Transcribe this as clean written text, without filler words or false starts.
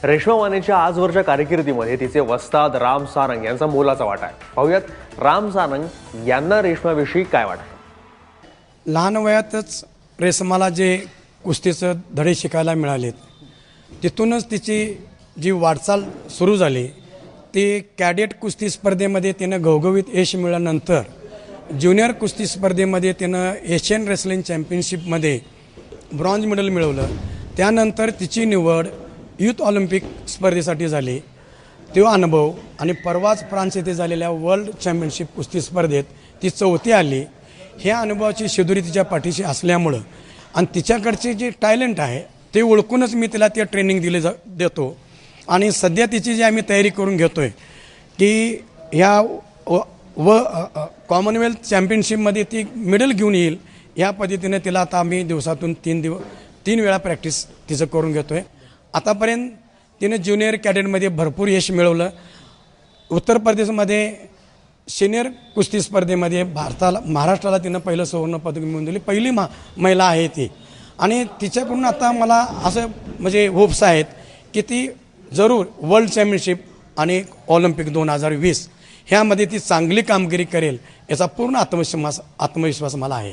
रेश्मा मानेच्या आजवरच्या कारकिर्दीमध्ये तिचे वस्ताद राम सारंग यांचा मोलाचा वाटा आहे. पाहूयात राम सारंग यांना रेश्माविषयी काय वाटतं. लहान वयातच रेश्माला जे कुस्तीचं धडे शिकायला मिळालेत, तिथूनच तिची जी वाटचाल सुरू झाली ती कॅडेट कुस्ती स्पर्धेमध्ये तिनं घवघवीत यश मिळाल्यानंतर ज्युनियर कुस्ती स्पर्धेमध्ये तिनं एशियन रेसलिंग चॅम्पियनशिपमध्ये ब्रॉन्झ मेडल मिळवलं. त्यानंतर तिची निवड युथ ऑलिम्पिक स्पर्धेसाठी झाली. तो अनुभव आणि परवाच फ्रान्स येथे झालेल्या वर्ल्ड चॅम्पियनशिप कुस्ती स्पर्धेत ती चौथी आली. ह्या अनुभवाची शिदोरी तिच्या पाठीशी असल्यामुळं आणि तिच्याकडचे जे टॅलेंट आहे ते ओळखूनच मी तिला ते ट्रेनिंग देतो. आणि सध्या तिची जी आम्ही तयारी करून घेतो आहे की ह्या कॉमनवेल्थ चॅम्पियनशिपमध्ये ती मेडल घेऊन येईल, या पद्धतीने तिला आता आम्ही दिवसातून 3 वेळा प्रॅक्टिस तिचं करून घेतो आहे. आतापर्यंत तिने ज्युनियर कॅडेटमध्ये भरपूर यश मिळवलं. उत्तर प्रदेशमध्ये सिनियर कुस्ती स्पर्धेमध्ये महाराष्ट्राला तिनं पहिलं सुवर्ण पदक मिळवून दिली. पहिली महिला आहे ती. आणि तिच्याकडून आता मला असं म्हणजे होप्स आहेत की ती जरूर वर्ल्ड चॅम्पियनशिप आणि ऑलिम्पिक 2020 ह्यामध्ये ती चांगली कामगिरी करेल याचा पूर्ण आत्मविश्वास मला आहे.